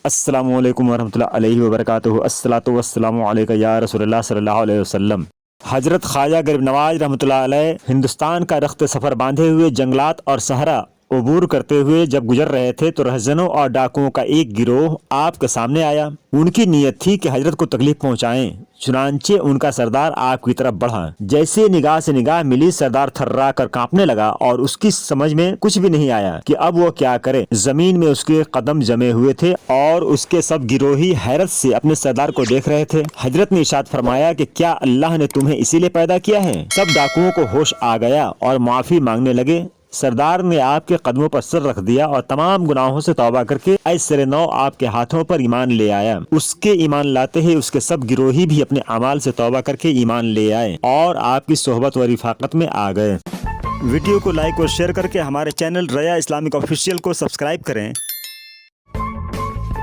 अस्सलामु अलैकुम वरहमतुल्लाहि अलैहि वबरकातुहू। अस्सलातु वस्सलामु अलैका या रसूल अल्लाह सल्लल्लाहु अलैहि वसल्लम। हजरत ख्वाजा गरीब नवाज रहमतुल्लाह अलैह हिंदुस्तान का रख्त सफ़र बांधे हुए जंगलात और सहरा अबूर करते हुए जब गुजर रहे थे तो रहजनों और डाकुओं का एक गिरोह आपके सामने आया। उनकी नीयत थी कि हजरत को तकलीफ पहुंचाएं। चुनांचे उनका सरदार आपकी तरफ बढ़ा। जैसे निगाह से निगाह मिली, सरदार थर्रा कर कांपने लगा और उसकी समझ में कुछ भी नहीं आया कि अब वो क्या करे। जमीन में उसके कदम जमे हुए थे और उसके सब गिरोही हैरत से अपने सरदार को देख रहे थे। हजरत ने इरशाद फरमाया कि क्या अल्लाह ने तुम्हें इसीलिए पैदा किया है? सब डाकुओं को होश आ गया और माफी मांगने लगे। सरदार ने आपके कदमों पर सर रख दिया और तमाम गुनाहों से तौबा करके ऐसरे नौ आपके हाथों पर ईमान ले आया। उसके ईमान लाते ही उसके सब गिरोही भी अपने अमाल से तौबा करके ईमान ले आए और आपकी सोहबत व रिफाकत में आ गए। वीडियो को लाइक और शेयर करके हमारे चैनल रया इस्लामिक ऑफिशियल को सब्सक्राइब करें।